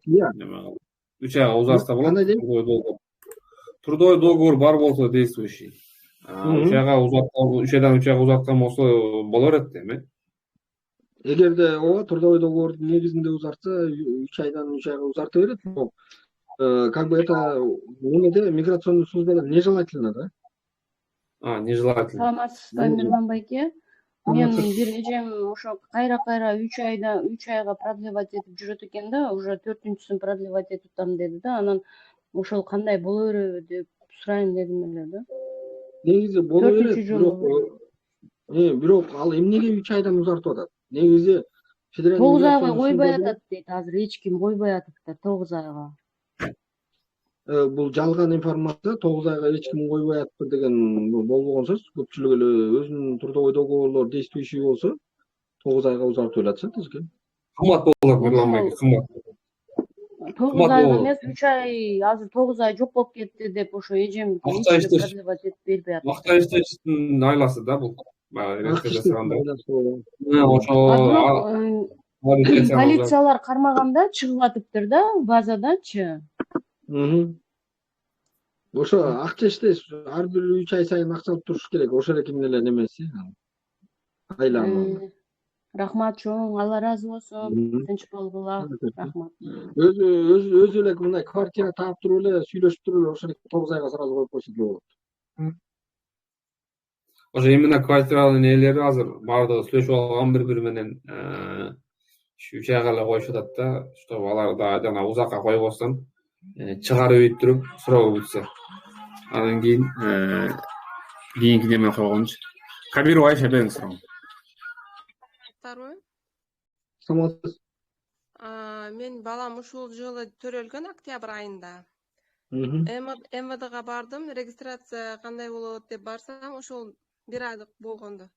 Iya. 3 айга узарса болот. Кандай дейм? Трудовой договор бар болсо действующий. 3 айга узаткан, 3 айдан 3 айга узаткан болсо боло берет дейм, э. Эгерде ооба трудовой договордун негизинде узартса 3 айдан 3 айга узарта берет. Но как бы это немеде миграционный службада нежелательно, да? Нежелательно. Саламатсызбы, Мирлан байке. Мен бир эжем ошо кайра 3 айга продлевать этип жүрөт экен да, уже 4-сүн продлевать этип атам деди да. Анан ошол кандай боло береби деп сурайын дедим эле да. Негизи боло берет, бирок ал эмнеге 3 айдан узартып атат? Негизи федеральный 9 айга миграционный койбой служба атат дейт. Азыр эч ким койбой атыптыр 9 айга. Бул жалган информация. 9 айга эч ким койбой атыптыр деген болбогон сөз. Көпчүлүк эле өзүнүн трудовой договорлору действующий болсо 9 айга узартып эле атышат. Кымбат болот Мирлан байке, кымбат. 9 айга эмес, 3 ай, азыр 9 ай жок болуп кетти деп ошо эжем продлевать этип бербей атат. Акча иштештин айласы да бул. Полициялар кармаганда чыгып атыптыр да, базадачы. Ошо акча иштеш, ар бир 3 ай сайын акча алып туруш керек. Ошо эле эле немеси. Айланма. Рахмат чоң, Алла разы болсун. Тынч болгула. Рахмат. Өзү эле мындай квартира таап туруп эле сүйлөшүп туруп эле ошо 9 айга сразу коюп койсо болот. Ошо именно квартиранын ээлери азыр баардыгы сүйлөшүп алган бири менен 3 айга эле коюшуп атат да, чтобы алар да жана узакка койбостон чыгарып өйттүрүп суроо бүтсө. Анан кийинки неме койгончу. Кабирова Айша бериңиз суроону. Саламатсыз. Мен балам ушул жылы төрөлгөн октябрь айында. МВДга бардым, регистрация кандай болот деп барсам, ошол 1 айлык болгондо.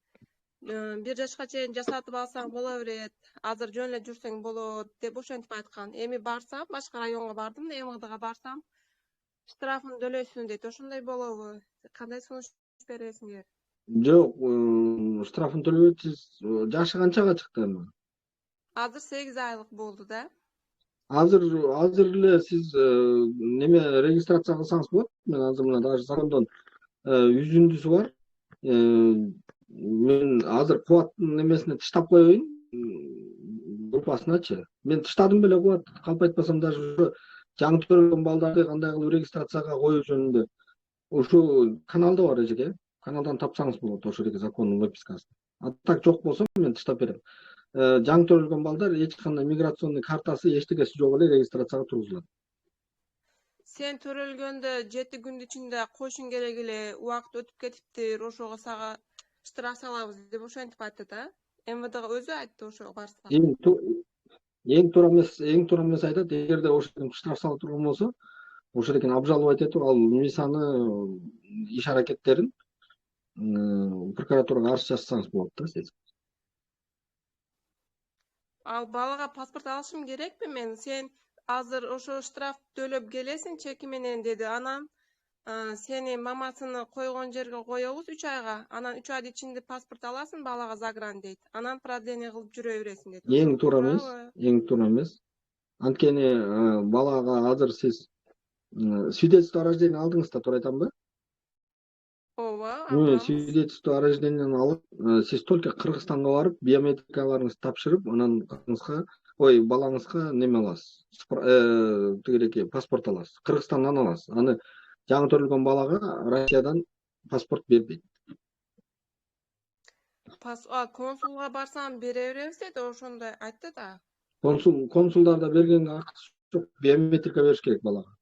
1 жашка чейин жасатып алсаң боло берет, азыр жөн эле жүрсөң болот деп ошентип айткан. Эми барсам, башка районго бардым, МВДга барсам, штрафын төлөйсүң дейт. Ошондой болобу? Кандай сунуш бересиңер? Жок, штрафын төлөбөйсүз. Жашы канчага чыкты эми? Азыр 8 айлык болду да. Азыр эле сиз неме регистрация кылсаңыз болот. Мен азыр мына даже закондон үзүндүсү бар. Мен азыр кубаттын немесине тыштап коеюн, группасыначы. Мен тыштадым беле кубат, калп айтпасам даже ушу жаңы төрөлгөн балдарды кандай кылып регистрацияга коюу жөнүндө ушу каналда бар эжеке. Каналдан тапсаңыз болот ошодогу закондун выпискасы. А так жок болсо мен тыштап берем. Жаңы төрөлгөн балдар эч кандай миграционный картасы эчтекеси жок эле регистрацияга тургузулат. Сен төрөлгөндө 7 күндүн ичинде койушуң керек эле, убакыт өтүп кетиптир, ошого сага штраф салабыз деп ошентип айтты да. МВДга өзү айтты ошого барса. Эң туура эмес айтат, эгерде ошо штраф салып турган болсо, ошодон обжаловать этип ал мисаны иш аракеттерин прокуратурага арыз жазсаңыз болот да сиз. Ал балага паспорт алышым керекпи мен? Сен азыр ошо штраф төлөп келесиң чеки менен деди. Анан сени мамасыны койгон жерге коебуз 3 айга. Анан 3 айдын ичинде паспорт аласың балага загран дейт. Анан продление кылып жүрө бересиң дейт. Эң туура эмес. Анткени балага азыр сиз свидетельство о рождении алдыңыз да, туура айтамбы? Ооба. Свидетельство о рождении алып, сиз только Кыргызстанга барып, биометрикаларыңызды тапшырып, анан балаңызга неме аласыз. Тигиреки паспорт аласыз. Кыргызстандан аласыз. Аны жаңы төрөлгөн балага Россиядан паспорт бербейт. Консулга барсам бере беребиз дейт, ошондой айтты да. Консулдарда бергенге акысы жок, биометрика бериш керек балага.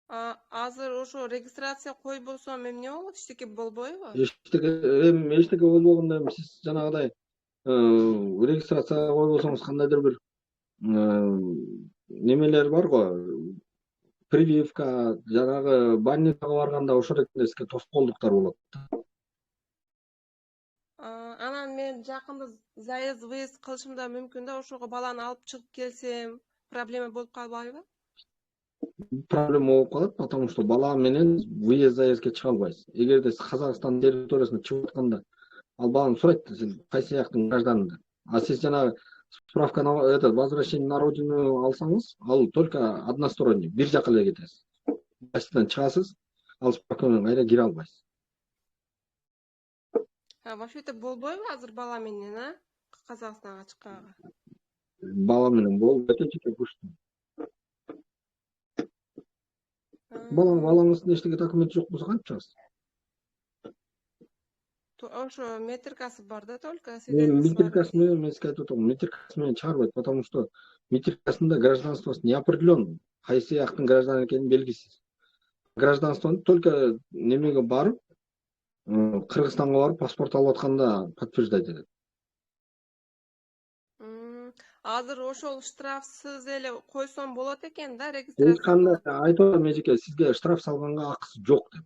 Азыр ошо регистрация койбосом эмне болот? Эчтеке болбойбу? Эчтеке болбогондо эми сиз жанагыдай регистрация койбосоңуз кандайдыр бир немелер бар го. Прививка, жанагы больницага барганда ошол экенеске тоскоолдуктар болот. Анан мен жакында заезд выезд кылышым да мүмкүн да, ошого баланы алып чыгып келсем, проблема болуп калбайбы? Проблема болуп калат, потому что бала менен выезд заездге чыга албайсыз. Эгерде сиз Казакстан территориясына чыгып атканда, ал баланы сурайт, сен кайсы жактын гражданыны. А сиз жанагы справка на этот возвращение на родину алсаңыз, ал только односторонний, бир жака эле кетесиз. Россиядан чыгасыз, ал справка менен кайра кире албайсыз. Вообще-то болбойбу азыр бала менен, а? Казакстанга чыкканга. Бала менен болбойт эчеке кушту. Балаңыздын эчтеке документи жок болсо кантип чыгасыз? Ошо метрикасы бар да, только Мен свидетельство бар. метрикасы менен мен сизге айтып атам, метрикасы менен чыгарбайт, потому что метрикасында гражданствосы не определен. Кайсы жактын гражданы экени белгисиз. Гражданствону только немеге барып, Кыргызстанга барып паспорт алып атканда подтверждать этет. Азыр ошол штрафсыз эле койсом болот экен да, Эч регистрация. кандай айтып атам эжеке, сизге штраф салганга акысы жок деп.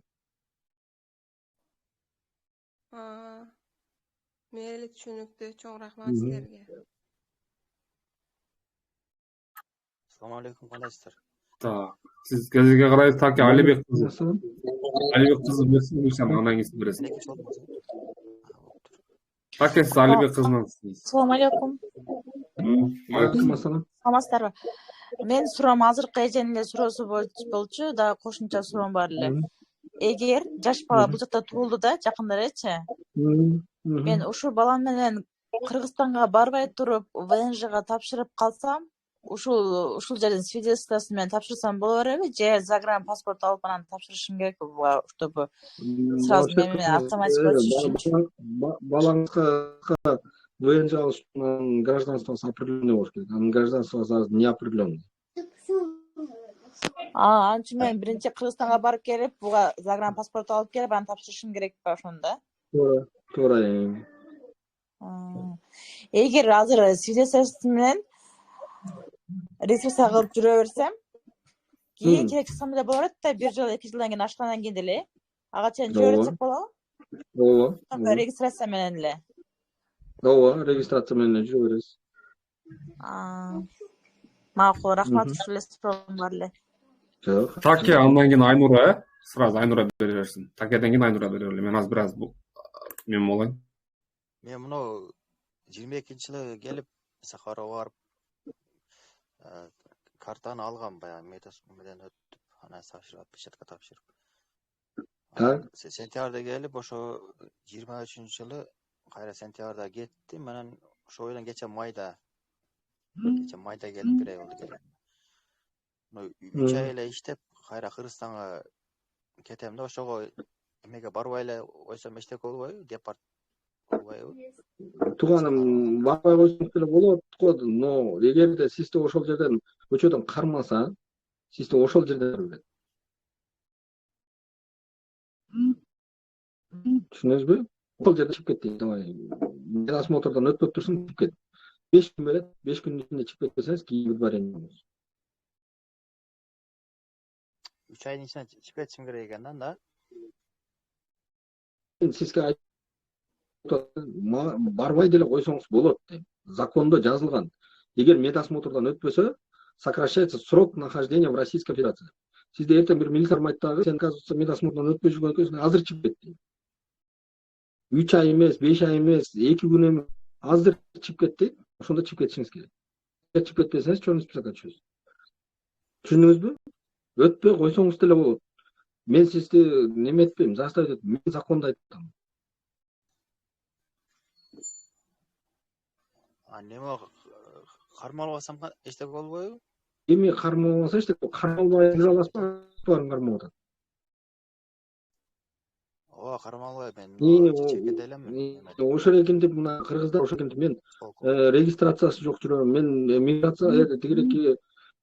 Мейли, түшүнүктүү. Чоң рахмат силерге. Assalomu alaykum, qandaysizlar? Так, siz gazetga qaraysiz, taki Alibek qizi. Masalan, Alibek qizi bilsam, anangizni bilasiz. Lekin shu bo'lmasa. Taki siz Alibek qizinasiz. Assalomu alaykum. masalan. Саламатсыздарбы? Мен суроом азыркы эженин эле суроосу болчу, да кошумча суроом бар эле. Эгер жаш бала бул жакта туулду да, жакында элечи. Мен ушул балам менен Кыргызстанга барбай туруп, ВНЖга тапшырып калсам, ушул жердин свидетельствосы менен тапшырсам боло береби? Же загран паспорт алып анан тапшырышым керекпи буга, чтобы сразу менен автоматик өтүш үчүн? Балаңызга ВНЖ алышынан гражданствосы определенный болуш керек. Анын гражданствосы азыр не определенный. Ал үчүн мен биринчи Кыргызстанга барып келип, буга загран паспорт алып келип, анан тапшырышым керекпи ошондо? Туура. Эгер азыр свидетельство менен регистрация кылып жүрө берсем, кийин керек чыксам эле боло берет да, 1 жыл, 2 жылдан кийин ашкандан кийин деле. Ага чейин жүрө берсек болобу? Ооба. Регистрация менен эле. Ооба, регистрация менен жүрө бересиз. Макул, рахмат, ушул эле суроом бар эле. Жок. Taki андан кийин Айнура, сразу Айнура бере берсин. Такеден кийин Айнура бере берели. Мен азыр бир аз мен болайын. Men munu 22-жылы келип, Сахарага барып, картаны алгам, баягы метасмен өтүп, анан тапшырып, печатка тапшырып. Так. Сентябрда келип, ошо 23-жылы кайра сентябрда кеттим, анан ошо бойдон кече майда келип, 1 ай болду келгениме. 3 ай эле иштеп, кайра Кыргызстанга кетем да, ошого эмеге барбай эле койсом эчтеке болбойбу? Депорт болбойбу? Тууганым, барбай койсоңуз деле болот го, но эгерде сизди ошол жерден көчөдөн кармаса, сизди ошол жерден берет. Түшүнөсүзбү? Ошол жерде чыгып кетти. Медосмотрдон өтпөп турсун, чыгып кет. 5 күн берет, 5 күндүн ичинде чыгып кетпесеңиз, кийинки вариант болот. 3 айдын ичинде чыгып кетишим керек экен да. Сизге барбай деле койсоңуз болот деп. Закондо жазылган. Эгер медосмотрдон өтпөсө, сокращается срок нахождения в Российской Федерации. Сизде эртең бир милиция айтты дагы, сен оказывается медосмотрдон өтпөй жүргөн экенсиң, азыр чыгып кетти. 3 ай эмес, 5 ай эмес, 2 күн эмес, азыр чыгып кетти. Ошондо чыгып кетишиңиз керек. Чыгып кетпесеңиз, чоң списокко түшөсүз. Түшүндүңүзбү? Өтпөй койсоңуз деле болот. Мен сизди неме этпейм, заставить этпейм. Мен законду айттым. Неме кармалбасам эчтеке болбойбу? Эми кармалбаса эчтеке, кармалбай жүрө аласызбы? Кармап атат. Ооба, кармалбай мен чекеде элем. Ошол экентип мына кыргыздар ошол экентип мен регистрациясы жок жүрөм. Мен миграция тигирээки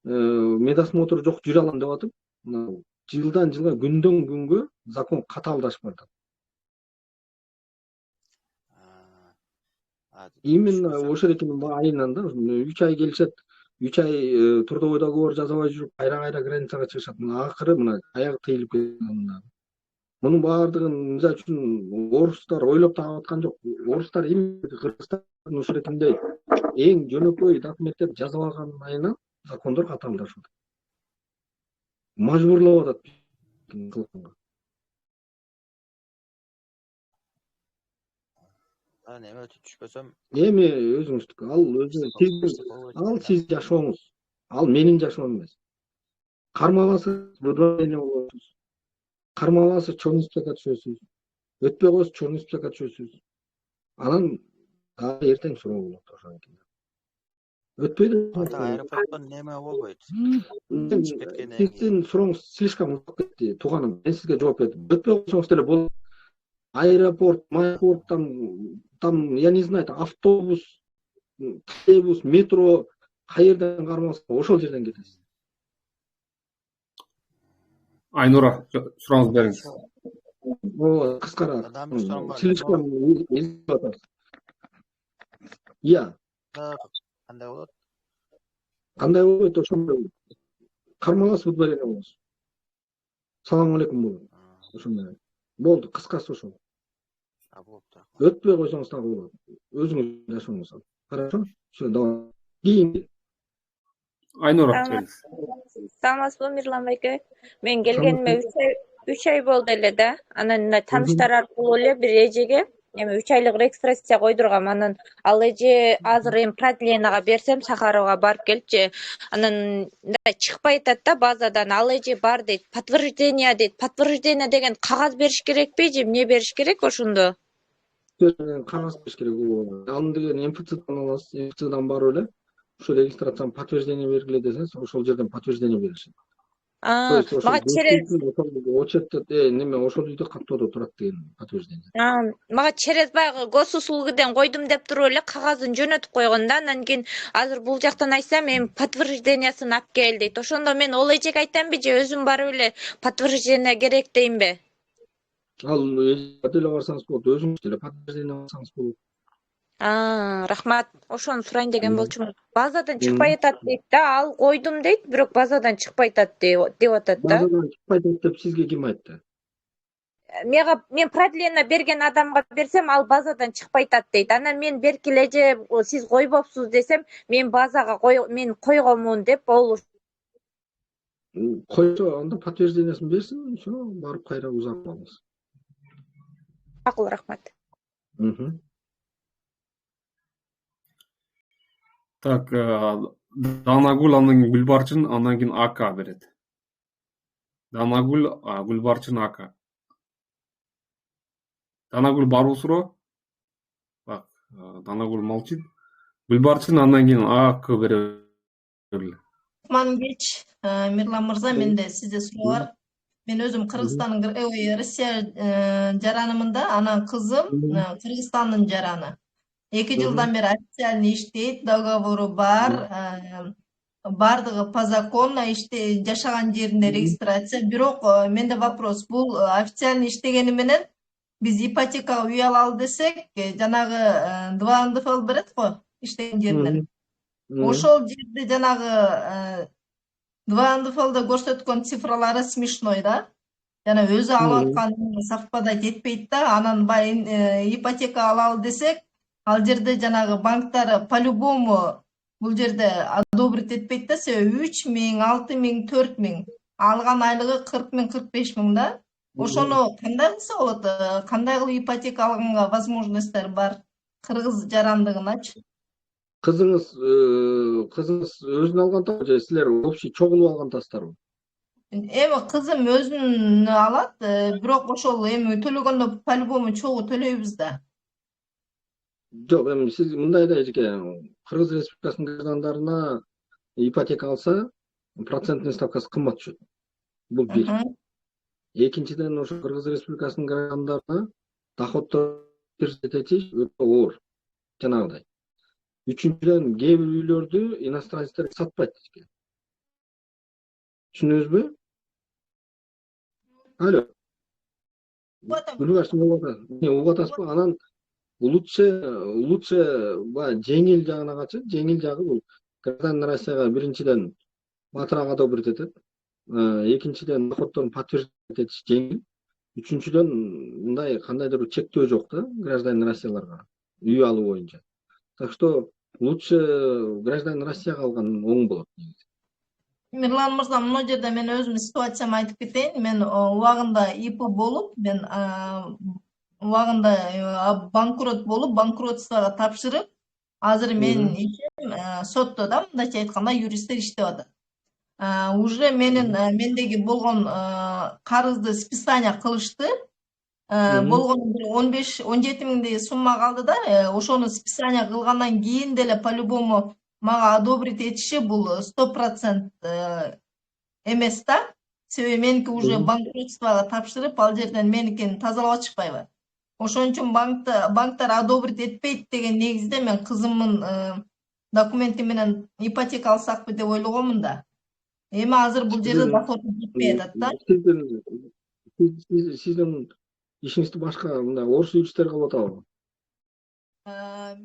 медосмотр жок жүрө алам деп атып, жылдан жылга күндөн күнгө закон катаалдашып барат. Именно ошол экенин айынан да 3 ай келишет, 3 ай трудовой договор жасабай жүрүп, кайра границага чыгышат. Акыры мына аягы тыйылып кеткен. Мунун баардыгын мисалы үчүн орустар ойлоп таап аткан жок. Орустар эми Кыргызстандын ушул экинде эң жөнөкөй документтер жазып алган айынан закондор катаалдашып атат. Мажбурлап атат. Неме өтүп түшпөсөм, Эми өзүңүздүкү. Ал сиз жашооңуз. Ал менин жашоом эмес. Кармабасыз выдворение болосуз. Кармабасыз чорный списокко түшөсүз. Өтпөй койсо чорный списокко түшөсүз. Анан дагы эртең суроо болот ошонукин. Өтпөйдү. анда аэропорттон неме болбойт. Чыгып кеткенден кийин. Сиздин сурооңуз слишком узап кетти, тууганым. Мен сизге жооп бердим. Өтпөй койсоңуз деле болот. Аэропорт, майпорт, там, я не знаю, автобус, троллейбус, метро, каерден кармаса, ошол жерден кетесиз. Айнура, сурооңузду бериңиз. Кыскараак. Дагы бир суроом бар. Слишком изилип атасыз. Iya. Кандай болот? Кандай болбойт, ошондой кармалас выдворение болосуз. Салам алейкум болот. Ошондой. Болду, кыскасы ошол. Болуптур. Өтпөй койсоңуз дагы болот. Өзүңүз жашооңуз. Хорошо? Всё, давай. Кийин. Айнура, Саламатсызбы, Мирлан байке? Мен келгениме 3 ай болду эле да. Анан тааныштар аркылуу эле бир эжеге эми 3 айлык регистрация койдургам. Анан ал эже азыр эми продлениега берсем, Сахарова барып келчи. Анан чыкпай атат да базадан. Ал эже бар дейт. Подтверждение дейт. Подтверждение деген кагаз бериш керекпи же эмне бериш керек ошондо? Кагаз бериш керек. Аны деген МФЦдан аласыз. МФЦдан барып эле ошо регистрацияны подтверждение бергиле десеңиз, ошол жерден подтверждение беришет. Мага через очеркте неме ошол үйдө каттоодо турат деген подтверждение. Мага через баягы госуслугуден койдум деп туруп эле кагазын жөнөтүп койгон да. Андан кийин азыр бул жактан айтсам, эми подтверждениясын алып кел дейт. Ошондо мен ол эжеге айтамбы же өзүм барып эле подтверждение керек деймби? Ал деле барсаңыз болот, өзүңүз деле подтверждение алсаңыз болот. Рахмат. Ошону сурайын деген болчумун. Базадан чыкпай атат дейт да. Ал койдум дейт, бирок базадан чыкпай атат деп атат да. Базадан чыкпай атат деп сизге ким айтты? Мен продление берген адамга берсем, ал базадан чыкпай атат дейт. Анан мен беркиле же сиз койбопсуз десем, мен базага мен койгонмун деп болуш. Койсо, анда подтверждениясын берсин, всё, барып кайра узатып алыңыз. Макул, рахмат. Так, Данагүл, андан кийин Гүлбарчын, андан кийин Ака берет. Данагүл, Гүлбарчын, Ака. Данагүл барбы суроо? Так, Данагүл молчит. Гүлбарчын, андан кийин Ака берет. Мангеч, Мирлан мырза, менде сизде суроо бар. Мен өзүм Кыргызстандын, Россия жаранымында, анан кызым Кыргызстандын жараны. 2 жылдан бери официально иштейт, договору бар, бардыгы по закону жашаган жеринде регистрация. Бирок менде вопрос, бул официально иштегени менен биз ипотека үй алалы десек, жанагы 2 НДФЛ берет го иштеген жеринен. Ошол жерде жанагы 2 НДФЛда көрсөткөн цифралары смешной да. Жана өзү алып аткан совпадать этпейт да. Анан баягы ипотека алалы десек, ал жерде жанагы банктар по-любому бул жерде одобрить этпейт да. 3000, 6000, 4000. Алган айлыгы 40 000, 45 000 да. Ошону кандай кылса болот? Кандай кылып ипотека алганга возможностьтер бар кыргыз жарандыгыначы? Кызыңыз өзүн алган же силер общий чогулуп алгантасыздарбы? Эми кызым өзүн алат, бирок ошол эми төлөгөндө по-любому чогуу төлөйбүз да. Жок, эми сиз мындай да эжеке, Кыргыз Республикасынын граждандарына ипотека алса, процентный ставкасы кымбат түшөт. Бул бир. Экинчиден, ошо Кыргыз Республикасынын граждандарына доходдор этиш өтө оор. Жанагыдай. Үчүнчүдөн, кээ бир үйлөрдү иностранецтер сатпайт. Түшүнүңүзбү? Алло. Угуп атасызбы? Анан лучше жеңил жагына качы. Жеңил жагы бул гражданин Россияга биринчиден батырак одобрить этет. Экинчиден доходдорун подтверждать этиш жеңил. Үчүнчүдөн мындай кандайдыр чектөө жок да гражданин Россияларга үй алуу боюнча. Так что лучше гражданин Россияга алган оң болот. Мирлан мырза, мына жерде мен өзүм ситуациямды айтып кетейин. Мен убагында ИП болуп, мен убагында банкрот болуп, банкротствого тапшырып, азыр менин ишим сотто да, мындайча айтканда, юристтер иштеп атат. Уже мендеги болгон карызды списание кылышты. Болгону бир 15-17 миңдей сумма калды да, ошону списание кылгандан кийин деле по-любому мага одобрить этиши бул 100% эмес да. Себеби меники уже банкротствого тапшырып, ал жерден меникин тазалап атышпайбы. Ошон үчүн банктар одобрить этпейт деген негизде мен кызымдын документи менен ипотека алсакпы деп ойлогонмун да. Эми азыр бул жерде доходу жетпей атат да. Сиздин ишиңизди башка мындай орус юристтер кылып атабы?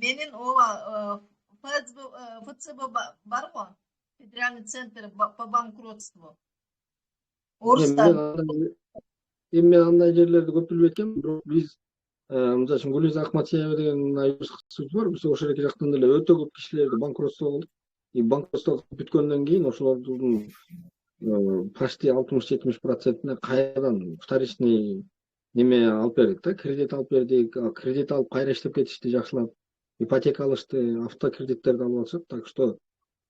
Менин ооба ФЦБ барго, Федеральный центр по банкротству. Орустар. Эми мен андай жерлерди көп билбейт экенмин, бирок биз мисалы үчүн Гулиза Акматиева деген юрист кызыбыз бар. Биз ошол эки жактан деле өтө көп кишилерди банкротство кылдык. Банкротство бүткөндөн кийин ошолордун почти 60-70%-не кайрадан вторичный неме алып бердик да, кредит алып бердик. Кредит алып кайра иштеп кетишти, жакшылап. Ипотека алышты, автокредиттерди алып алышат. Так что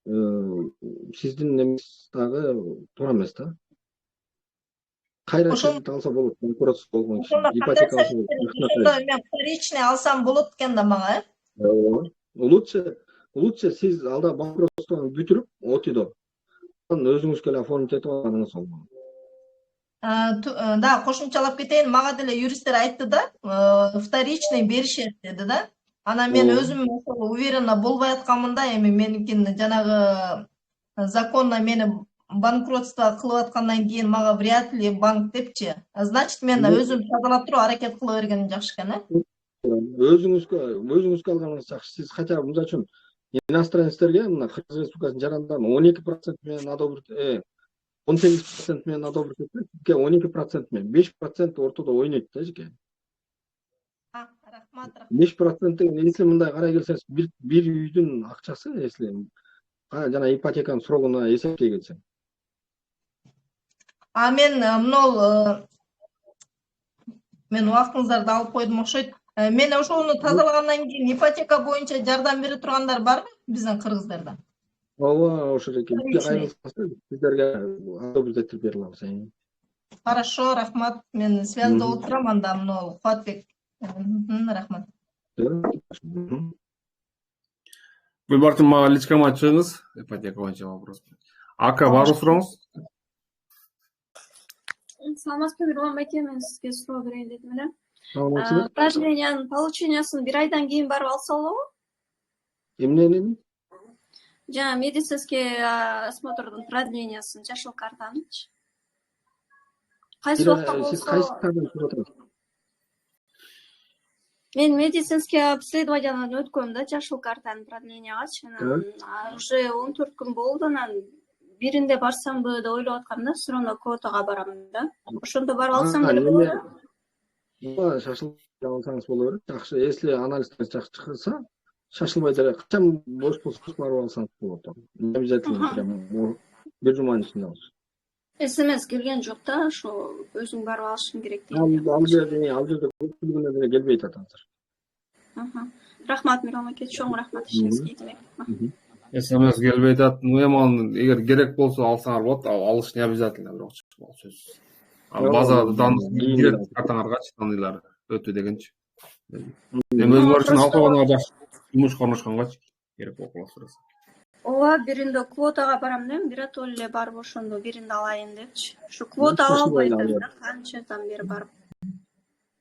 сиздин немес дагы туура эмес да. Кайра кредит алса болот, банкротство болгон киши. Ипотека алса болот. Ошондо мен вторичный алсам болот экен да мага, Лучше сиз алда банкротствону бүтүрүп, отидо. Өзүңүз эле оформить этип алганыңыз болот. Да, кошумчалап кетейин, мага деле юристтер айтты да, вторичный беришет деди да. Анан мен өзүм ошол уверенно болбой атканмын да, эми меникин жанагы законно мени банкротство кылып аткандан кийин мага вряд ли банк депчи. Значит, мен өзүм тазалап туруп аракет кыла бергеним жакшы экен, Өзүңүзгө алганыңыз жакшы. Сиз хотя бы мисалы үчүн иностранецтерге мына Кыргыз Республикасынын жарандарына 12% менен одобрить, 18% менен одобрить этет, 12% менен 5% ортодо ойнойт да жеке. Рахмат. 5% деген если мындай карай келсеңиз, бир үйдүн акчасы, если жана ипотеканын срогуна эсептей келсең. Мен убактыңыздарды алып койдум окшойт. Мен ошону тазалагандан кийин ипотека боюнча жардам бере тургандар барбы биздин кыргыздарда? Ооба, ошо экен. Сиздерге одобрить этип бере алабыз. Хорошо, рахмат. Мен связьда болуп турам анда Кубатбек. Рахмат. Гүлбарчын, мага личкама чыгыңыз, ипотека боюнча вопрос. Ака, барбы сурооңуз? Саламатсызбы, Мирлан байке, мен сизге суроо берейин дедим эле. Продлениянын получениясын бир айдан кийин барып алса болобу? Эмнени? Жана медицинский осмотрдун продлениясын, жашыл картанычы. Кайсы убакта Сиз кайсы болсо? картаны сурап атасыз? Мен медицинский обследованиядан өткөм да, жашыл картанын продлениягачы. Уже 14 күн болду, анан биринде барсамбы деп ойлоп аткам да, все равно квотага барам да. Ошондо барып алсам деле болобу? Шашылбай алсаңыз боло берет. Жакшы, если анализдериңиз жакшы чыкса, шашылбай деле качан бош болсоңуз барып алсаңыз болот. Не обязательно прям бир жуманын ичинде алыш. СМС келген жок да, ошо өзүң барып алышың керек дейт. Ал жерде көпчүлүгүнө деле келбейт азыр. Рахмат, Мирлан байке, чоң рахмат ишиңизге ийгилик. СМС келбейт атат. Эми эгер керек болсо алсаңар болот, алыш не обязательно, бирок сөзсүз. Базада данный картаңаргачы данныйлар өтө дегенчи. Эми өзүңөр үчүн алып койгонуңар жакшы. Жумуш корношконгачы керек болуп калса. Ооба, биринде квотага барам дем, биротоло эле барып ошондо биринде алайын депчи. Ушу квота ала албайт элем да, канчадан бери барып.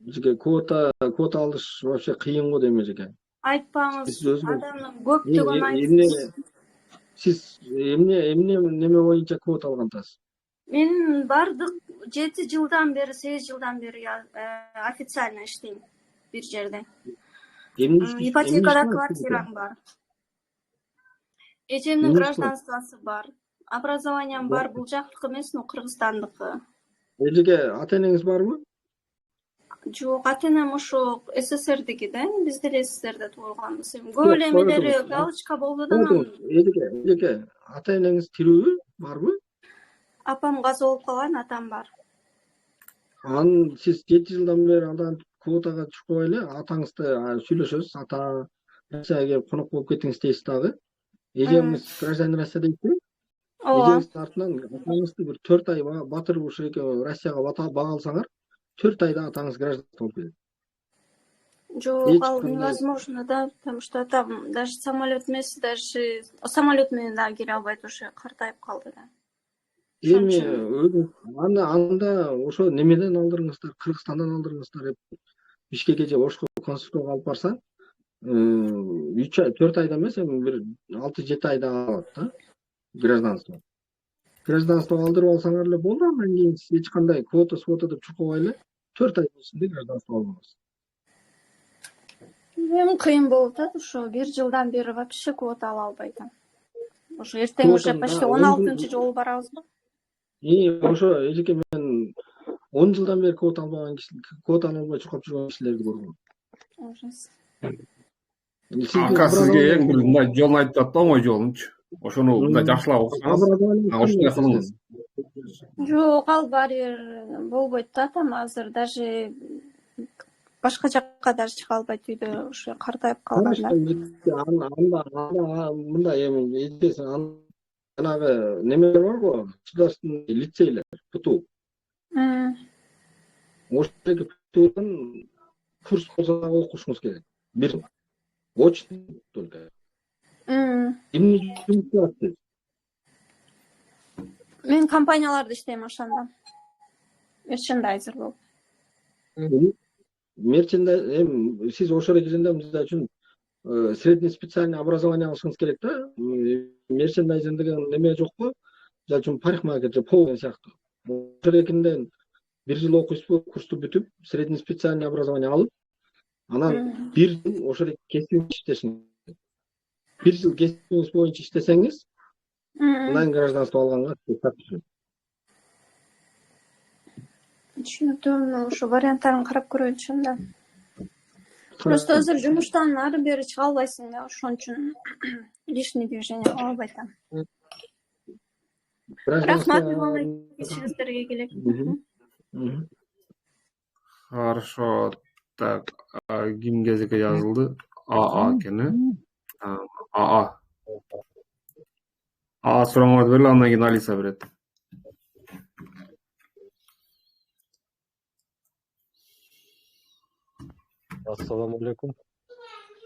Жеке квота алыш вообще кыйын го деме жеке. Айтпаңыз, адамдын көптүгүн айтыңыз. Сиз неме боюнча квота алгансыз? Мен бардык 7 жылдан бери, 8 жылдан бери официально иштейм бир жерде. Ипотекада квартирам бар. Эжемдин гражданствосы бар. Образованием бар, бул жактыкы эмес, Кыргызстандыкы. Эжеге ата-энеңиз барбы? Жок, ата-энем ошо СССРдики да, биз деле СССРде туулганбыз. Көп эле эмелери галочка болду да. Эжеке, ата-энеңиз тирүүбү, барбы? Апам каза болуп калган, атам бар. Сиз 7 жылдан бери андан квотага чыкпай эле атаңызды сүйлөшөбүз. Ата Россияга келип конок болуп кетиңиз дейсиз дагы. Эжеңиз гражданин Россия дейт. ооба Эжеңиздин артынан атаңызды бир 4 ай батыр ушу Россияга бага алсаңар, 4 айда атаңыз гражданство болуп кетет. жок, ал невозможно, да, потому что там даже самолет эмес, даже самолет менен дагы келе албайт, уже картайып калды да. Эми анда ошо немеден алдырыңыздар, Кыргызстандан алдырыңыздар. Бишкекке же Ошко консулдукка алып барсаң, 4 айда эмес, эми бир 6-7 айда алат да гражданство. Гражданство алдырып алсаңар эле болду, андан кийин эч кандай квота деп чукпай эле 4 ай ичинде гражданство алыңыз. Эми кыйын болуп атат, ошо 1 жылдан бери вообще квота ала албайт. Ошо эртең уже почти 16-нчы жолу барабызбы? Ошо эжеке мен 10 жылдан бери квота албаган киши, квота албай чуркап жүргөн кишилерди көргөм. Ужас. Ака сизге эң бир мындай жолун айтып атат да, оңой жолунчу. Ошону мындай жакшылап окусаңыз, ошондой кылыңыз. Жок, ал баары бир болбойт да, там азыр даже башка жакка даже чыга албайт, үйдө ушу картайып калганда. Мындай эми эжеси жанагы немелер барго, государственный лицейлер, ПТУ. Ошол ПТУдан курс болсо дагы окушуңуз керек. Бир жыл. Очный только. Эмне жұмыс кыласыз? Мен компанияларда иштейм ошондо. Мерчендайзер болуп. Мерчендайзер, сиз ошол кезинде мисалы үчүн средний специальный образование алышыңыз керек да. Мерчендайзер деген неме жокпу? Мисалы үчүн парикмахер же повар сыяктуу. Ошол экинден 1 жыл окуйсузбу, курсту бүтүп, средний специальный образование алып, анан 1 жыл ошол кесип иштешиңиз. 1 жыл кесибиңиз боюнча иштесеңиз, андан гражданство алганга тартып. Түшүнүктүү, ошо варианттарын карап көрөйүнчү да. Просто азыр жумуштан ары бери чыга албайсың да, ошон үчүн лишний движение кыла албайт. Рахмат, кечиңиздерге келек. Хорошо. Так, ким кезекке жазылды? АА экен. АА. Сурооңорду берели, андан кийин Алиса берет. Ассаламу алейкум.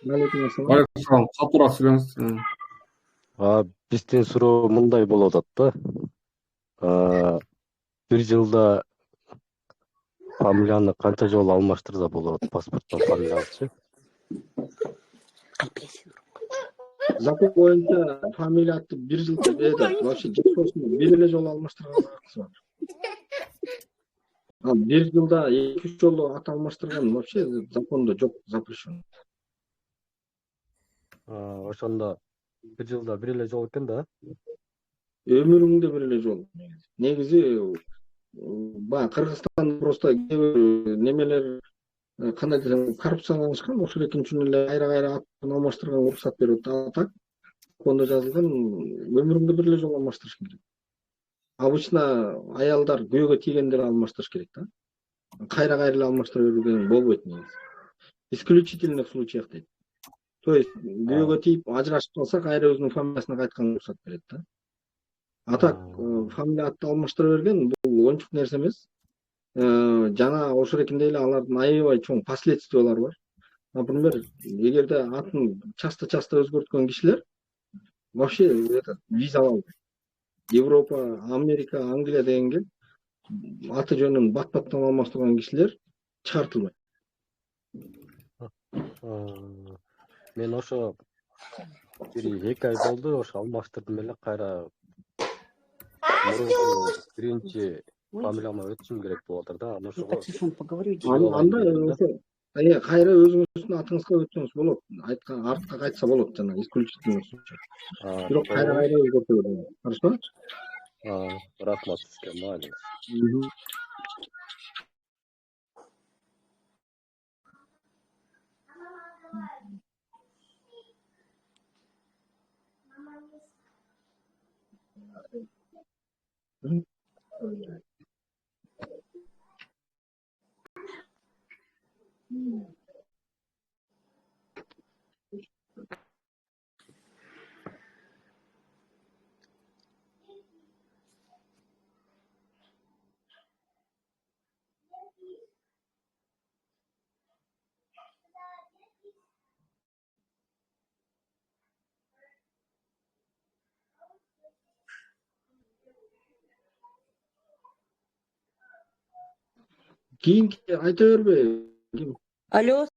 Алейкум ассалам. Алейкум ассалам. Катуураак сүйлөңүз. Биздин суроо мындай болуп атат да. 1 жылда фамилияны канча жолу алмаштырса болот, паспорттон фамилиясы? Закон боюнча фамилияты 1 жылда вообще бир эле жолу алмаштырганга акысы бар. 1 жылда 2-3 жолу ат алмаштырган вообще закондо жок, запрещен. Ошондо 1 жылда 1 эле жол экен да? Өмүрүңдө 1 эле жол. Негизи Кыргызстан просто немелер кандай десем, коррупцияланышкан, ошол үчүн эле кайра атын алмаштырганга уруксат берип атат. Так, кондо жазылган өмүрүңдө 1 эле жол алмаштырыш керек. Обычно аялдар күйөөгө тийгендер алмаштырыш керек да. Кайра эле алмаштыра берген болбойт негизи. Исключительных случаях дейт. То есть күйөөгө тийип ажырашып калса, кайра өзүнүн фамилиясына кайтканга уруксат берет да. А так фамилия атты алмаштыра берген бул ончук нерсе эмес. Жана ошол экинде эле алардын аябай чоң последствиялары бар. Например, эгерде атын часто өзгөрткөн кишилер вообще виза ала албайт. Европа, Америка, Англия дегенге аты жөнүн бат-баттан алмаштырган кишилер чыгартылбайт. Мен ошо 1-2 ай болду, ошо алмаштырдым эле, кайра биринчи фамилияма өтүшүм керек болуп атат да. Аны ошого анда ошо кайра өзүңүздүн атыңызга өтсөңүз болот. Айткан артка кайтса болот, жана исключительный случай. Бирок кайра өзгөртө берет. Хорошо? Рахмат сизге, маалейкум. Кийинки айта бербей. Алло,